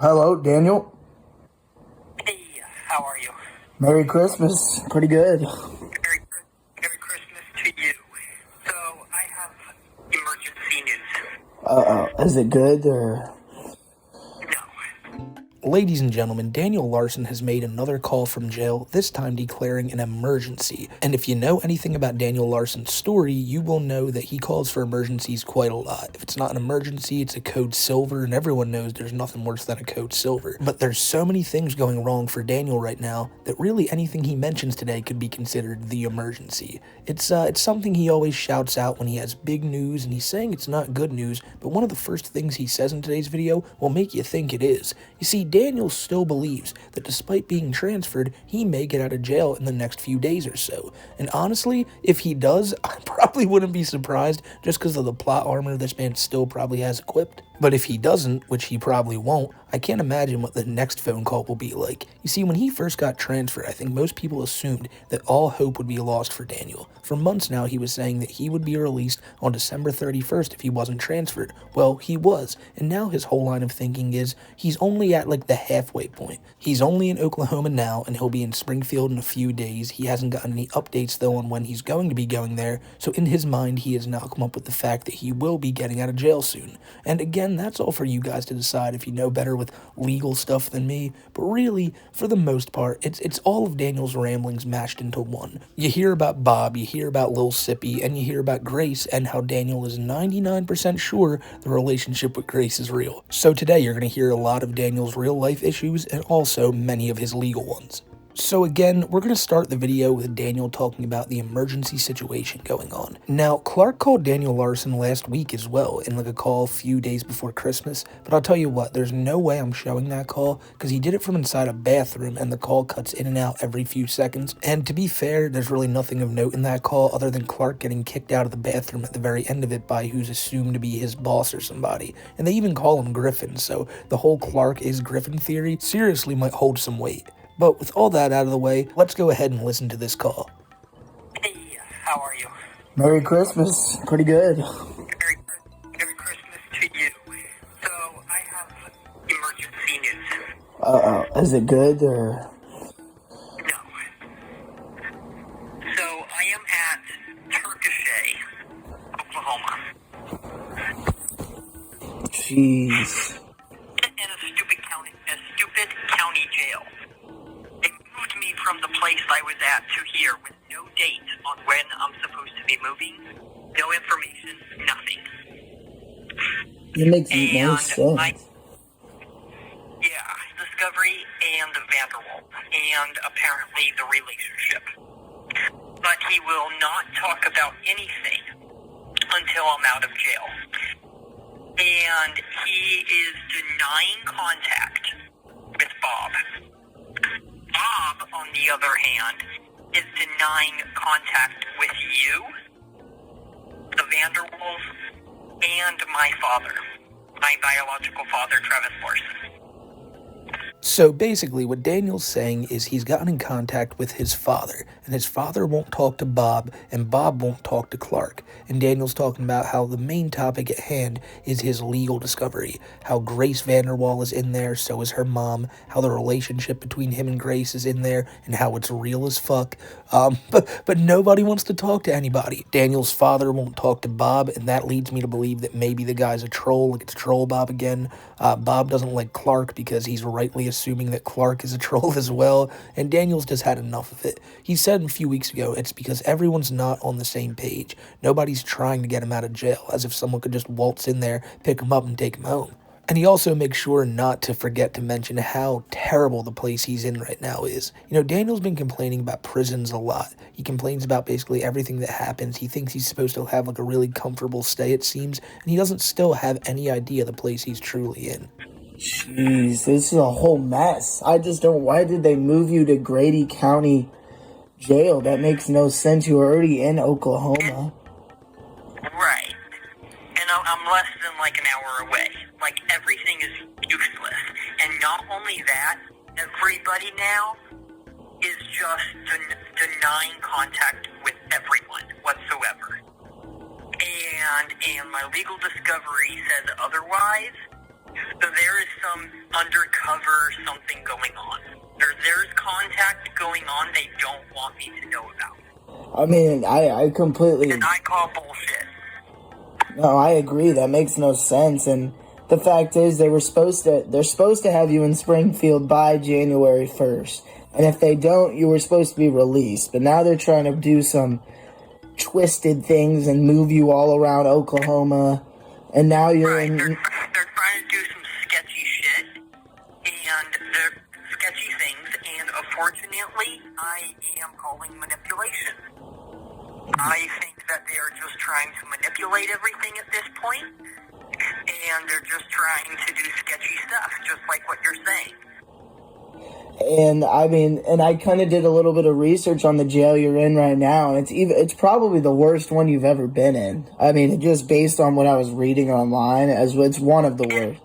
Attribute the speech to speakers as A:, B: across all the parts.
A: Hello, Daniel.
B: Hey, how are you?
A: Merry Christmas. Pretty good.
B: Merry Christmas to you. So, I have emergency news.
A: Is it good or?
B: No.
C: Ladies and gentlemen, Daniel Larson has made another call from jail, this time declaring an emergency. And if you know anything about Daniel Larson's story, you will know that he calls for emergencies quite a lot. If it's not an emergency, it's a code silver, and everyone knows there's nothing worse than a code silver. But there's so many things going wrong for Daniel right now that really anything he mentions today could be considered the emergency. It's something he always shouts out when he has big news, and he's saying it's not good news, but one of the first things he says in today's video will make you think it is. You see, Daniel still believes that despite being transferred, he may get out of jail in the next few days or so. And honestly, if he does, I probably wouldn't be surprised just because of the plot armor this man still probably has equipped. But if he doesn't, which he probably won't, I can't imagine what the next phone call will be like. You see, when he first got transferred, I think most people assumed that all hope would be lost for Daniel. For months now, he was saying that he would be released on December 31st if he wasn't transferred. Well, he was, and now his whole line of thinking is he's only at like the halfway point. He's only in Oklahoma now, and he'll be in Springfield in a few days. He hasn't gotten any updates though on when he's going to be going there, so in his mind, he has now come up with the fact that he will be getting out of jail soon. And again, that's all for you guys to decide if you know better with legal stuff than me, but really, for the most part, it's all of Daniel's ramblings mashed into one. You hear about Bob, you hear about Lil Sippy, and you hear about Grace, and how Daniel is 99% sure the relationship with Grace is real. So today you're going to hear a lot of Daniel's real life issues, and also many of his legal ones. So again, we're going to start the video with Daniel talking about the emergency situation going on. Now, Clark called Daniel Larson last week as well, in like a call a few days before Christmas, but I'll tell you what, there's no way I'm showing that call, because he did it from inside a bathroom, and the call cuts in and out every few seconds, and to be fair, there's really nothing of note in that call other than Clark getting kicked out of the bathroom at the very end of it by who's assumed to be his boss or somebody, and they even call him Griffin, so the whole Clark is Griffin theory seriously might hold some weight. But with all that out of the way, let's go ahead and listen to this call.
B: Hey, how are you?
A: Merry Christmas. Pretty good.
B: Merry Christmas to you. So, I have emergency news.
A: Is it good or?
B: No. So, I am at Turkish, Oklahoma.
A: Jeez.
B: In a stupid county jail. They moved me from the place I was at to here with no date on when I'm supposed to be moving, no information, nothing.
A: It makes no sense.
B: Discovery and Vanderwaal, and apparently the relationship. But he will not talk about anything until I'm out of jail. And he is denying contact with Bob. Bob, on the other hand, is denying contact with you, the Vanderwaals, and my father, my biological father, Travis Larson.
C: So basically what Daniel's saying is he's gotten in contact with his father, and his father won't talk to Bob, and Bob won't talk to Clark. And Daniel's talking about how the main topic at hand is his legal discovery, how Grace Vanderwaal is in there, so is her mom, how the relationship between him and Grace is in there, and how it's real as fuck. But nobody wants to talk to anybody. Daniel's father won't talk to Bob, and that leads me to believe that maybe the guy's a troll, like it's Troll Bob again. Bob doesn't like Clark because he's rightly assuming that Clark is a troll as well, and Daniel's just had enough of it. He said a few weeks ago it's because everyone's not on the same page. Nobody's trying to get him out of jail, as if someone could just waltz in there, pick him up, and take him home. And he also makes sure not to forget to mention how terrible the place he's in right now is. You know, Daniel's been complaining about prisons a lot. He complains about basically everything that happens. He thinks he's supposed to have like a really comfortable stay, it seems, and he doesn't still have any idea the place he's truly in.
A: Jeez, this is a whole mess. I just don't. Why did they move you to Grady County Jail? That makes no sense. You were already in Oklahoma.
B: Right. And I'm less than like an hour away. Like, everything is useless. And not only that, everybody now is just denying contact with everyone whatsoever. And my legal discovery says otherwise, So there is some undercover something going on. There's contact going on they don't want me to know about.
A: I mean, I completely...
B: And I call bullshit.
A: No, I agree. That makes no sense. And the fact is, they're supposed to have you in Springfield by January 1st. And if they don't, you were supposed to be released. But now they're trying to do some twisted things and move you all around Oklahoma. And now you're
B: Right.
A: in...
B: They're trying to do some sketchy shit. And they're sketchy things. And unfortunately, I am calling manipulation. I think that they are just trying to manipulate everything at this point, and they're just trying to do sketchy stuff, just like what you're saying.
A: And I mean, and I kind of did a little bit of research on the jail you're in right now, and it's probably the worst one you've ever been in. I mean, just based on what I was reading online, it's one of the worst.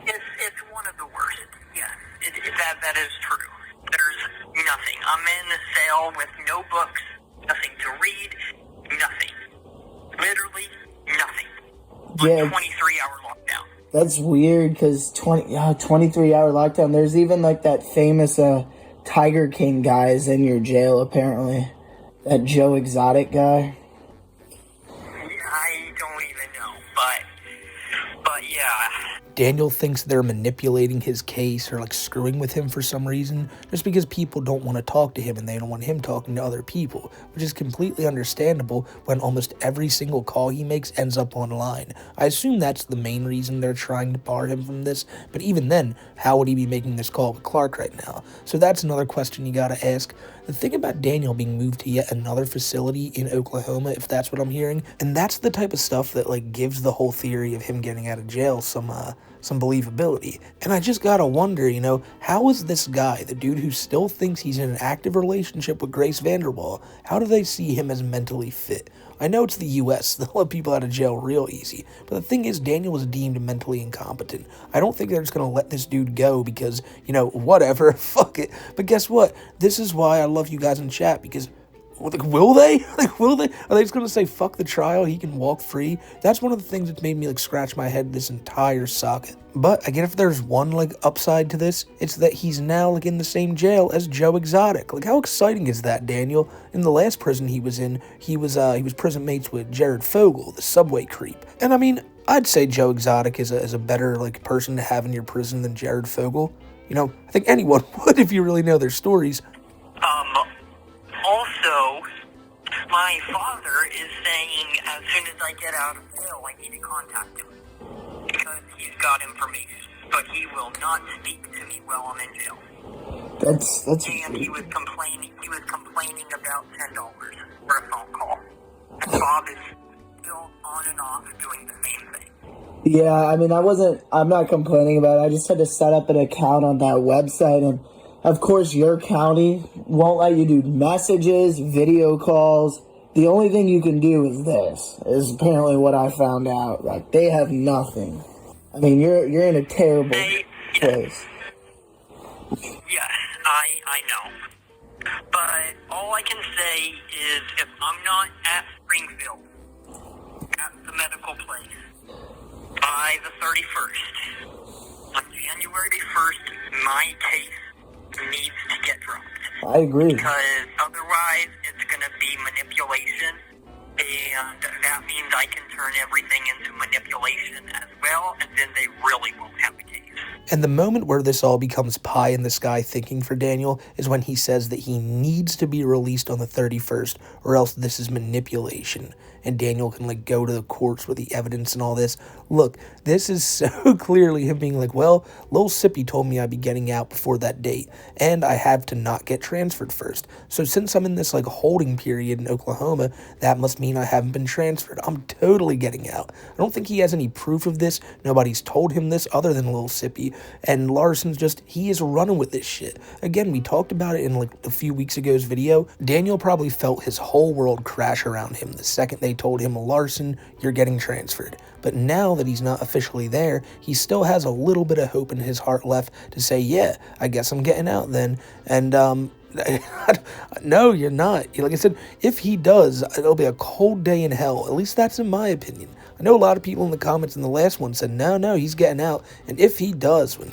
B: It's one of the worst. Yes, that is true. There's nothing. I'm in a cell with no books, nothing to read, nothing. Literally nothing.
A: Yeah.
B: 23-hour lockdown.
A: That's weird because 23-hour lockdown. There's even like that famous Tiger King guy is in your jail apparently. That Joe Exotic guy.
B: I don't even know, but yeah.
C: Daniel thinks they're manipulating his case or like screwing with him for some reason, just because people don't want to talk to him and they don't want him talking to other people, which is completely understandable when almost every single call he makes ends up online. I assume that's the main reason they're trying to bar him from this, but even then, how would he be making this call with Clark right now? So that's another question you gotta ask. The thing about Daniel being moved to yet another facility in Oklahoma, if that's what I'm hearing, and that's the type of stuff that like gives the whole theory of him getting out of jail some believability. And I just gotta wonder, how is this guy, the dude who still thinks he's in an active relationship with Grace Vanderwaal, how do they see him as mentally fit? I know it's the U.S., they'll let people out of jail real easy, but the thing is, Daniel was deemed mentally incompetent. I don't think they're just gonna let this dude go because, whatever, fuck it. But guess what? This is why I love you guys in chat, because will they? Are they just going to say, fuck the trial, he can walk free? That's one of the things that made me, scratch my head this entire socket. But, again, if there's one, upside to this, it's that he's now, in the same jail as Joe Exotic. How exciting is that, Daniel? In the last prison he was in, he was prison mates with Jared Fogle, the subway creep. And, I mean, I'd say Joe Exotic is a better, person to have in your prison than Jared Fogle. I think anyone would if you really know their stories.
B: Also, my father is saying as soon as I get out of jail, I need to contact him because he's got information, but he will not speak to me while I'm in jail.
A: That's.
B: And he was complaining about $10 for a phone call. And Bob is still on and off doing the same thing.
A: Yeah, I mean, I'm not complaining about it. I just had to set up an account on that website, and of course, your county won't let you do messages, video calls. The only thing you can do is this, is apparently what I found out. They have nothing. I mean, you're in a terrible place.
B: Yes, I know. But all I can say is if I'm not at Springfield, at the medical place, by the 31st, on January 1st, my case needs to get dropped.
A: I agree.
B: Because otherwise it's going to be manipulation, and that means I can turn everything into manipulation as well, and then they really won't have the case.
C: And the moment where this all becomes pie in the sky thinking for Daniel is when he says that he needs to be released on the 31st, or else this is manipulation. And Daniel can go to the courts with the evidence and all this. Look, this is so clearly him being well, Lil Sippy told me I'd be getting out before that date, and I have to not get transferred first. So since I'm in this holding period in Oklahoma, that must mean I haven't been transferred. I'm totally getting out. I don't think he has any proof of this. Nobody's told him this other than Lil Sippy, and Larson's he is running with this shit. Again, we talked about it in a few weeks ago's video. Daniel probably felt his whole world crash around him the second they told him, Larson, you're getting transferred. But now that he's not officially there, he still has a little bit of hope in his heart left to say, yeah, I guess I'm getting out then. And, no, you're not. Like I said, if he does, it'll be a cold day in hell. At least that's in my opinion. I know a lot of people in the comments in the last one said, no, he's getting out. And if he does, when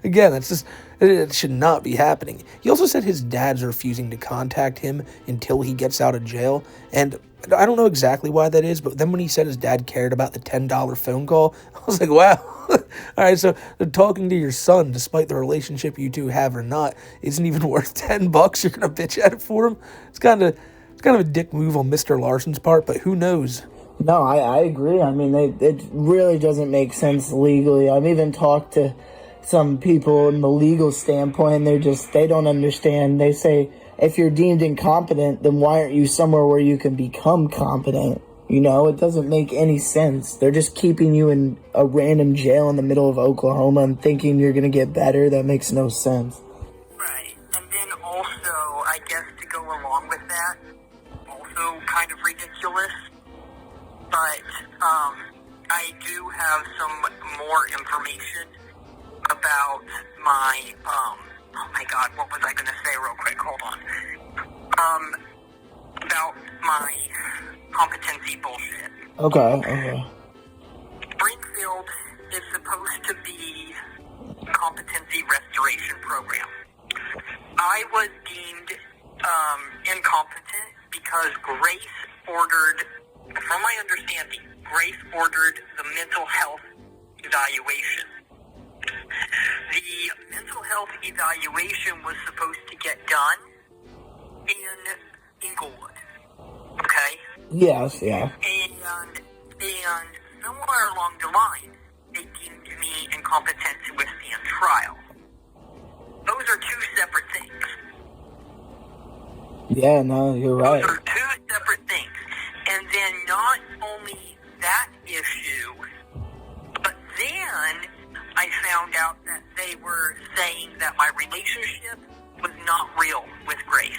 C: again, that's just, it should not be happening. He also said his dad's refusing to contact him until he gets out of jail. And I don't know exactly why that is, but then when he said his dad cared about the $10 phone call, I was like, wow. All right, so talking to your son, despite the relationship you two have or not, isn't even worth $10. You're gonna bitch at it for him. It's kind of a dick move on Mr. Larson's part, but who knows?
A: No, I agree. I mean, it really doesn't make sense legally. I've even talked to some people in the legal standpoint. They don't understand. They say, if you're deemed incompetent, then why aren't you somewhere where you can become competent? You know, it doesn't make any sense. They're just keeping you in a random jail in the middle of Oklahoma and thinking you're going to get better. That makes no sense.
B: Right. And then also, I guess to go along with that, also kind of ridiculous, but I do have some more information about my, oh my God, what was I going to say real quick? Hold on. About my competency bullshit.
A: Okay.
B: Springfield is supposed to be a competency restoration program. I was deemed incompetent because Grace ordered, from my understanding, Grace ordered the mental health evaluation. The mental health evaluation was supposed to get done in Inglewood. Okay?
A: Yes, yeah.
B: And somewhere along the line, they deemed me incompetent to withstand trial. Those are two separate things.
A: Yeah, no, you're right.
B: Those are two separate things. And then not only that issue, but then I found out that they were saying that my relationship was not real with Grace.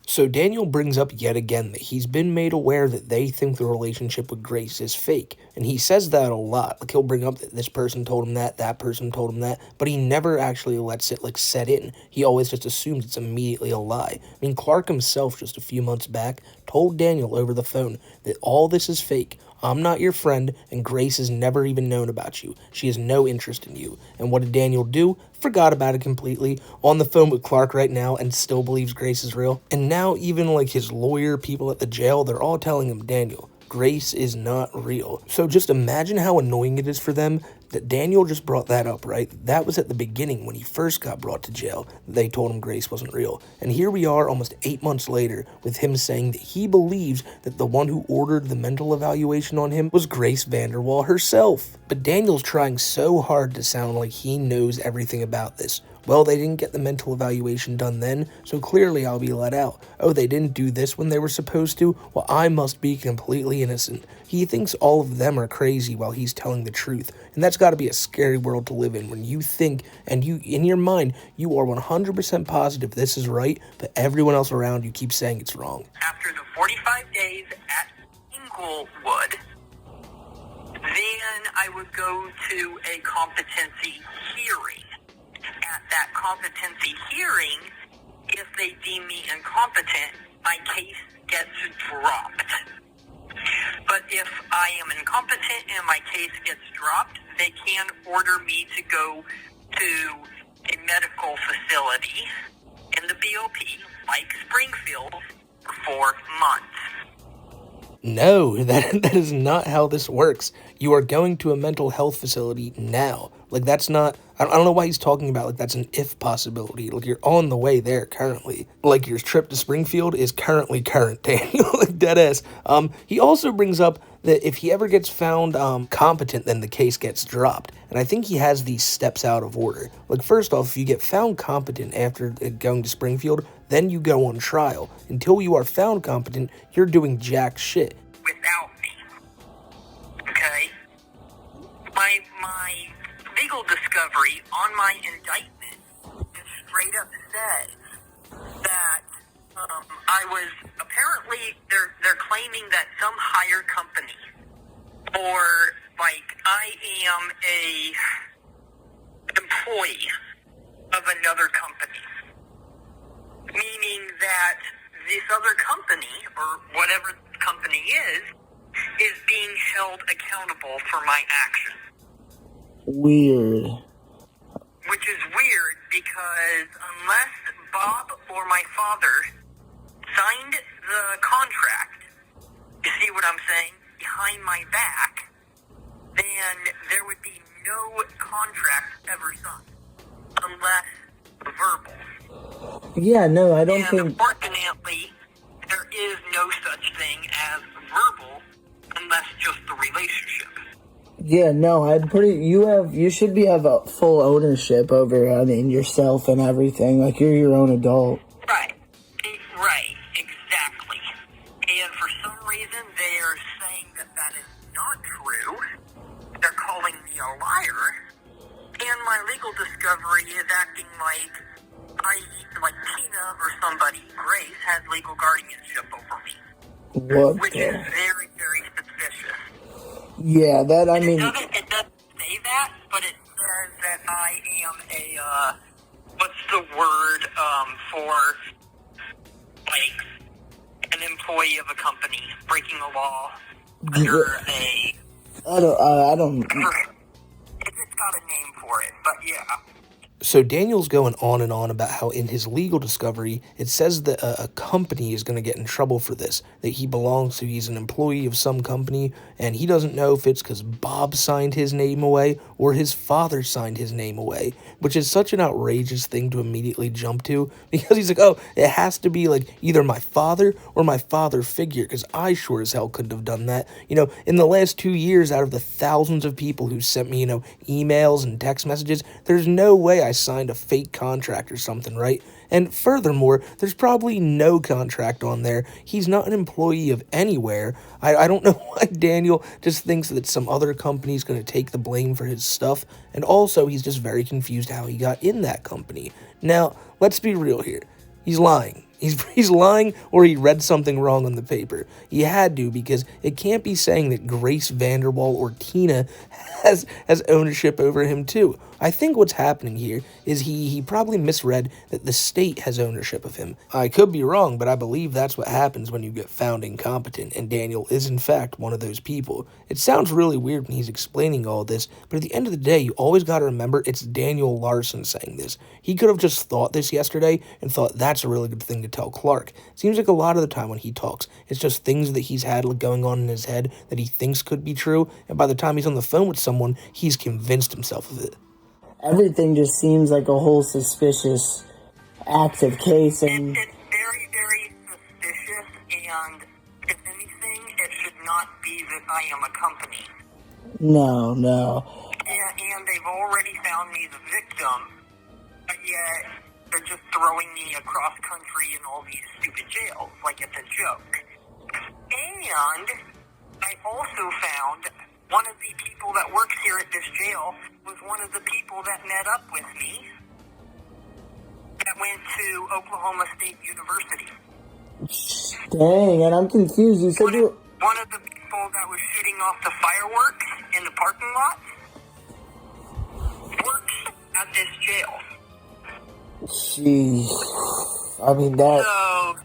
C: So Daniel brings up yet again that he's been made aware that they think the relationship with Grace is fake. And he says that a lot. Like, he'll bring up that this person told him that person told him that, but he never actually lets it, set in. He always just assumes it's immediately a lie. I mean, Clark himself, just a few months back, told Daniel over the phone that all this is fake. I'm not your friend, and Grace has never even known about you. She has no interest in you. And what did Daniel do? Forgot about it completely. On the phone with Clark right now and still believes Grace is real. And now even his lawyer, people at the jail, they're all telling him, Daniel, Grace is not real. So just imagine how annoying it is for them that Daniel just brought that up, right? That was at the beginning when he first got brought to jail. They told him Grace wasn't real. And here we are almost 8 months later with him saying that he believes that the one who ordered the mental evaluation on him was Grace Vanderwaal herself. But Daniel's trying so hard to sound like he knows everything about this. Well, they didn't get the mental evaluation done then, so clearly I'll be let out. Oh, they didn't do this when they were supposed to? Well, I must be completely innocent. He thinks all of them are crazy while he's telling the truth. And that's got to be a scary world to live in when you think, and you, in your mind, you are 100% positive this is right, but everyone else around you keeps saying it's wrong.
B: After the 45 days at Inglewood, then I would go to a competency hearing. At that competency hearing, if they deem me incompetent, my case gets dropped. But if I am incompetent and my case gets dropped, they can order me to go to a medical facility in the BOP, like Springfield, for 4 months.
C: No, that is not how this works. You are going to a mental health facility now. That's not, I don't know why he's talking about, that's an if possibility. You're on the way there currently. Your trip to Springfield is currently current, Daniel. Dead ass. He also brings up that if he ever gets found competent, then the case gets dropped. And I think he has these steps out of order. First off, if you get found competent after going to Springfield, then you go on trial. Until you are found competent, you're doing jack shit.
B: Without me. Okay? My legal discovery on my indictment straight up says that I was, apparently they're claiming that some hire company, or I am a employee of another company, meaning that this other company, or whatever the company is, is being held accountable for my actions.
A: Weird.
B: Which is weird because unless Bob or my father signed the contract, you see what I'm saying, behind my back, then there would be no contract ever signed, unless verbal.
A: Yeah, no, I don't
B: And
A: think...
B: unfortunately, there is no such thing as verbal unless just the relationship.
A: Yeah, no, you should have a full ownership over, yourself and everything. Like, you're your own adult.
B: Right. Right, exactly. And for some reason, they are saying that is not true. They're calling me a liar. And my legal discovery is acting like Tina or somebody, Grace, has legal guardianship over me. Which is very, very suspicious.
A: Yeah,
B: It doesn't say that, but it says that I am what's the word, for, like, an employee of a company breaking a law under a...
A: I don't...
B: It's got a name for it, but yeah.
C: So Daniel's going on and on about how in his legal discovery, it says that a company is going to get in trouble for this, that he belongs to, he's an employee of some company, and he doesn't know if it's because Bob signed his name away or his father signed his name away, which is such an outrageous thing to immediately jump to, because he's like, oh, it has to be like either my father or my father figure, because I sure as hell couldn't have done that. In the last 2 years, out of the thousands of people who sent me, emails and text messages, there's no way I signed a fake contract or something, right? And furthermore, there's probably no contract on there. He's not an employee of anywhere. I don't know why Daniel just thinks that some other company's going to take the blame for his stuff. And also, he's just very confused how he got in that company. Now, let's be real here. He's lying. He's lying, or he read something wrong on the paper. He had to, because it can't be saying that Grace Vanderwaal or Tina has ownership over him too. I think what's happening here is he probably misread that the state has ownership of him. I could be wrong, but I believe that's what happens when you get found incompetent, and Daniel is in fact one of those people. It sounds really weird when he's explaining all this, but at the end of the day, you always gotta remember it's Daniel Larson saying this. He could have just thought this yesterday and thought that's a really good thing to tell Clark. Seems like a lot of the time when he talks, it's just things that he's had going on in his head that he thinks could be true, and by the time he's on the phone with someone, he's convinced himself of it.
A: Everything just seems like a whole suspicious active case, and
B: it's very, very suspicious, and if anything, it should not be that I am a company.
A: No.
B: And they've already found me the victim, but yet they're just throwing me across country in all these stupid jails, like it's a joke. And I also found one of the people that works here at this jail was one of the people that met up with me that went to Oklahoma State University.
A: Dang, and I'm confused. You said
B: one of the people that was shooting off the fireworks in the parking lot works at this jail.
A: Jeez. I mean, that...
B: So,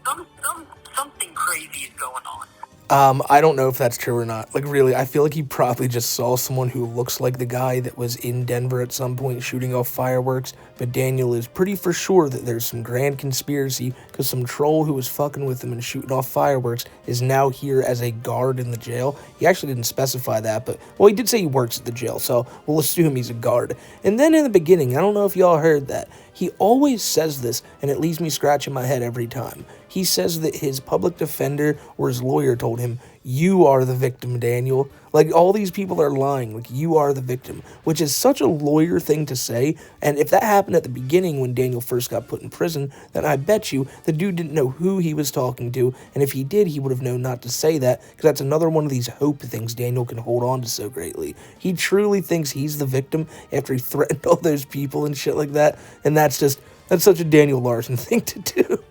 B: something crazy is going on.
C: I don't know if that's true or not. Like, really, I feel like he probably just saw someone who looks like the guy that was in Denver at some point shooting off fireworks, but Daniel is pretty for sure that there's some grand conspiracy because some troll who was fucking with him and shooting off fireworks is now here as a guard in the jail. He actually didn't specify that, but, well, he did say he works at the jail, so we'll assume he's a guard. And then in the beginning, I don't know if y'all heard that, he always says this, and it leaves me scratching my head every time. He says that his public defender or his lawyer told him, "You are the victim, Daniel." Like, all these people are lying. Like, you are the victim, which is such a lawyer thing to say. And if that happened at the beginning when Daniel first got put in prison, then I bet you the dude didn't know who he was talking to. And if he did, he would have known not to say that, because that's another one of these hope things Daniel can hold on to so greatly. He truly thinks he's the victim after he threatened all those people and shit like that. And that's such a Daniel Larson thing to do.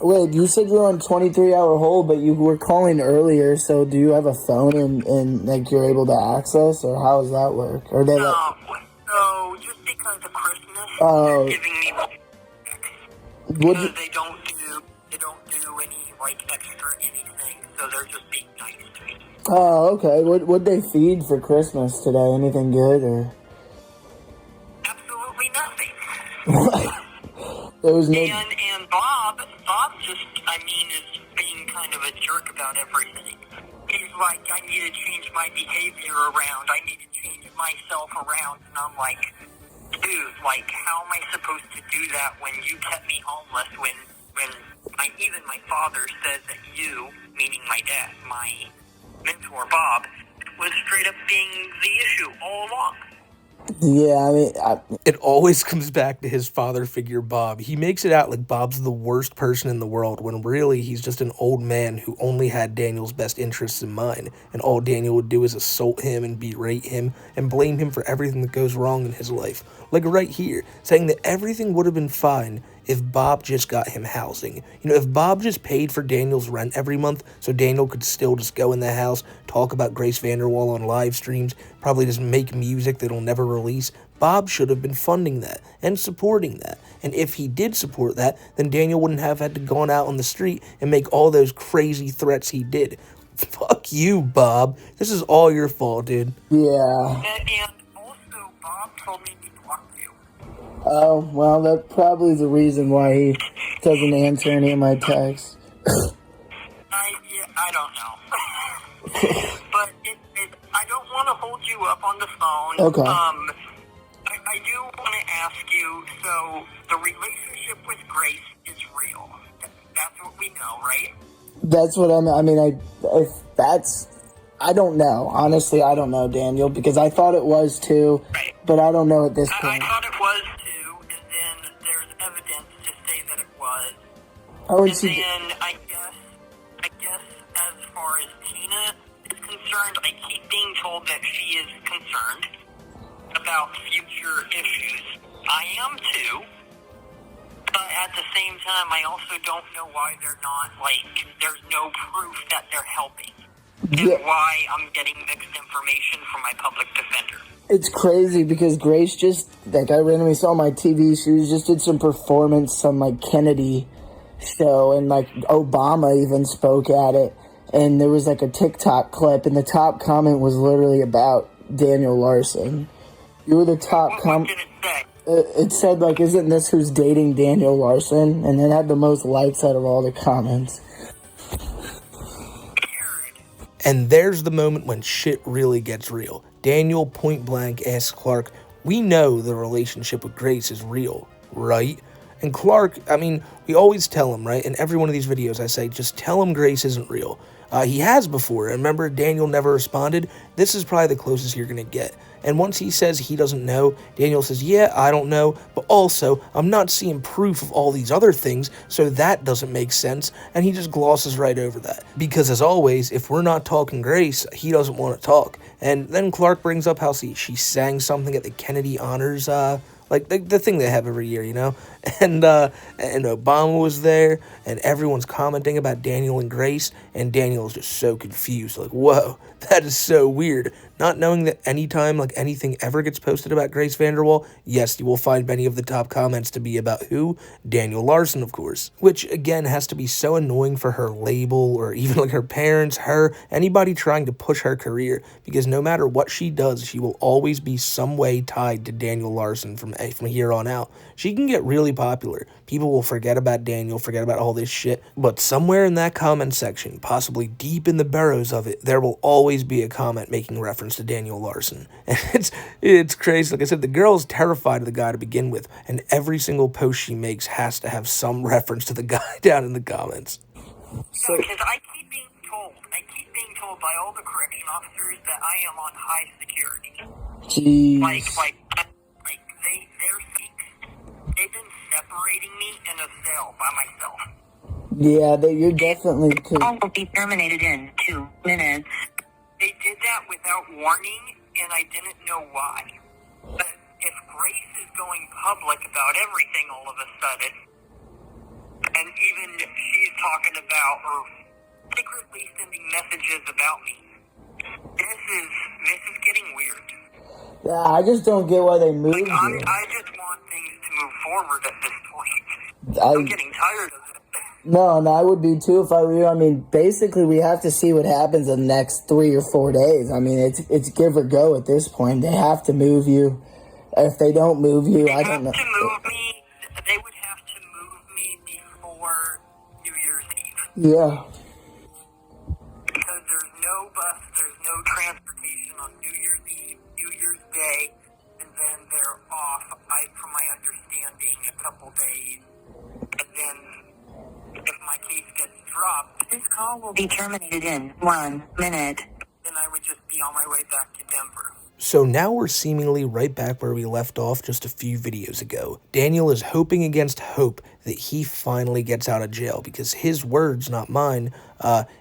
A: Wait, you said you were on 23-hour hold, but you were calling earlier, so do you have a phone and like, you're able to access, or how does that work? Or they
B: no, just because of Christmas, they're giving me because they don't do any, like, extra anything, so they're just being nice to me.
A: Oh, okay. What'd they feed for Christmas today? Anything good or?
B: Absolutely nothing.
A: There was no.
B: And Bob just, is being kind of a jerk about everything. He's like, I need to change my behavior around. I need to change myself around. And I'm like, dude, like, how am I supposed to do that when you kept me homeless? When even my father said that you, meaning my dad, my mentor Bob, was straight up being the issue all along.
A: Yeah,
C: It always comes back to his father figure, Bob. He makes it out like Bob's the worst person in the world, when really he's just an old man who only had Daniel's best interests in mind, and all Daniel would do is assault him and berate him and blame him for everything that goes wrong in his life. Like right here, saying that everything would have been fine if Bob just got him housing. You know, if Bob just paid for Daniel's rent every month so Daniel could still just go in the house, talk about Grace Vanderwaal on live streams, probably just make music that he'll never release, Bob should have been funding that and supporting that. And if he did support that, then Daniel wouldn't have had to go out on the street and make all those crazy threats he did. Fuck you, Bob. This is all your fault, dude.
A: yeah.
B: And also, Bob told me he blocked you.
A: Oh, well, that probably is the reason why he doesn't answer any of my texts.
B: I don't know. But I don't want to hold you up on the phone.
A: Okay.
B: I do want to ask you, so the relationship with Grace is real. That's what we know, right?
A: That's what I don't know. Honestly, I don't know, Daniel, because I thought it was too,
B: Right.
A: but I don't know at this
B: I
A: point.
B: thought it was too, and then there's evidence to say that it was.
A: Oh,
B: And then I guess as far as Tina is concerned, I keep being told that she is concerned about future issues. I am too, but at the same time, I also don't know why they're not, there's no proof that they're helping.
A: Yeah.
B: And why I'm getting mixed information from my public defender.
A: It's crazy because Grace just, I randomly saw on my TV, she just did some performance on, Kennedy show, and, Obama even spoke at it, and there was, a TikTok clip, and the top comment was literally about Daniel Larson. You were the top
B: What did it say?
A: It said, isn't this who's dating Daniel Larson? And it had the most likes out of all the comments.
C: And there's the moment when shit really gets real. Daniel point blank asks Clark, we know the relationship with Grace is real, right? And Clark, we always tell him, right? In every one of these videos I say, just tell him Grace isn't real. He has before. Remember, Daniel never responded. This is probably the closest you're going to get. And once he says he doesn't know, Daniel says, yeah, I don't know, but also, I'm not seeing proof of all these other things, so that doesn't make sense, and he just glosses right over that. Because as always, if we're not talking Grace, he doesn't want to talk. And then Clark brings up how she sang something at the Kennedy Honors, the thing they have every year, you know? And Obama was there, and everyone's commenting about Daniel and Grace, and Daniel's just so confused, whoa, that is so weird. Not knowing that anytime, anything ever gets posted about Grace Vanderwaal, yes, you will find many of the top comments to be about who? Daniel Larson, of course. Which, again, has to be so annoying for her label, or even, her parents, anybody trying to push her career, because no matter what she does, she will always be some way tied to Daniel Larson from here on out. She can get really popular. People will forget about Daniel, forget about all this shit, but somewhere in that comment section, possibly deep in the burrows of it, there will always be a comment making reference to Daniel Larson. And it's crazy. Like I said, the girl is terrified of the guy to begin with, and every single post she makes has to have some reference to the guy down in the comments.
B: So, because I keep being told by all the correction officers that I am on high security.
A: Jeez.
B: They've been separating me in a cell by myself.
A: Yeah, you're definitely...
B: Call will be terminated in 2 minutes. They did that without warning, and I didn't know why. But if Grace is going public about everything all of a sudden, and even she's talking about or secretly sending messages about me, this is getting weird.
A: Yeah, I just don't get why they moved you.
B: I just want things to move forward at this point. I'm getting tired of it.
A: No, and I would be too if I were you. I mean, basically, we have to see what happens in the next 3 or 4 days. I mean, it's give or go at this point. They have to move you. If they don't move you, I don't know.
B: They move me. They would have to move me before New Year's Eve.
A: Yeah.
B: Because there's no bus, there's no transportation on New Year's Eve, New Year's Day, and then they're off, from my understanding, a couple days. And then if my case gets dropped, this call will be terminated in 1 minute. Then I would just be on my way back to Denver.
C: So now we're seemingly right back where we left off just a few videos ago. Daniel is hoping against hope that he finally gets out of jail because his words, not mine,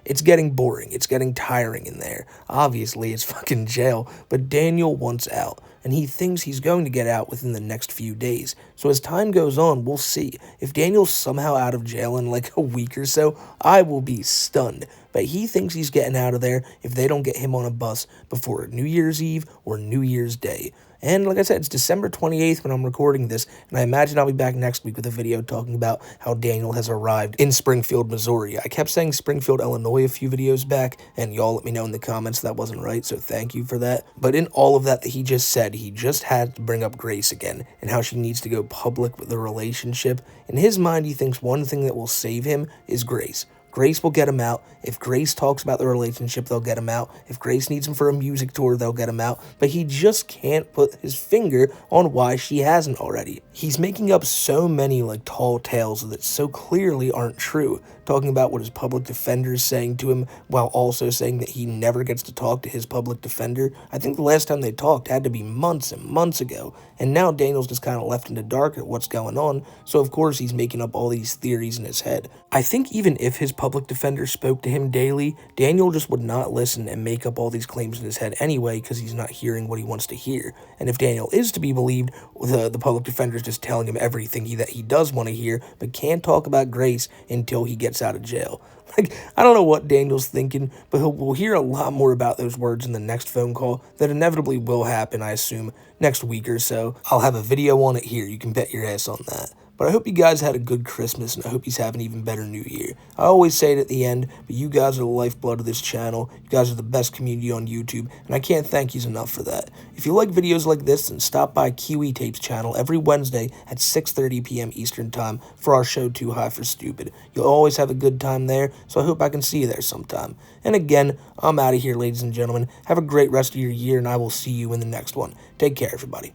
C: it's getting boring. It's getting tiring in there. Obviously, it's fucking jail, but Daniel wants out, and he thinks he's going to get out within the next few days. So as time goes on, we'll see. If Daniel's somehow out of jail in like a week or so, I will be stunned. But he thinks he's getting out of there if they don't get him on a bus before New Year's Eve or New Year's Day. And like I said, it's December 28th when I'm recording this, and I imagine I'll be back next week with a video talking about how Daniel has arrived in Springfield, Missouri. I kept saying Springfield, Illinois a few videos back, and y'all let me know in the comments that wasn't right, so thank you for that. But in all of that he just said, he just had to bring up Grace again, and how she needs to go public with the relationship. In his mind, he thinks one thing that will save him is Grace. Grace will get him out. If Grace talks about the relationship, they'll get him out. If Grace needs him for a music tour, they'll get him out. But he just can't put his finger on why she hasn't already. He's making up so many like tall tales that so clearly aren't true. Talking about what his public defender is saying to him while also saying that he never gets to talk to his public defender. I think the last time they talked had to be months and months ago. And now Daniel's just kind of left in the dark at what's going on. So of course he's making up all these theories in his head. I think even if his public defender spoke to him daily, Daniel just would not listen and make up all these claims in his head anyway because he's not hearing what he wants to hear. And if Daniel is to be believed, the public defender is just telling him everything that he does want to hear, but can't talk about Grace until he gets out of jail. Like, I don't know what Daniel's thinking, but we'll hear a lot more about those words in the next phone call that inevitably will happen, I assume, next week or so. I'll have a video on it here. You can bet your ass on that. But I hope you guys had a good Christmas, and I hope you have an even better New Year. I always say it at the end, but you guys are the lifeblood of this channel. You guys are the best community on YouTube, and I can't thank you enough for that. If you like videos like this, then stop by Kiwi Tape's channel every Wednesday at 6:30 p.m. Eastern Time for our show Too High for Stupid. You'll always have a good time there, so I hope I can see you there sometime. And again, I'm out of here, ladies and gentlemen. Have a great rest of your year, and I will see you in the next one. Take care, everybody.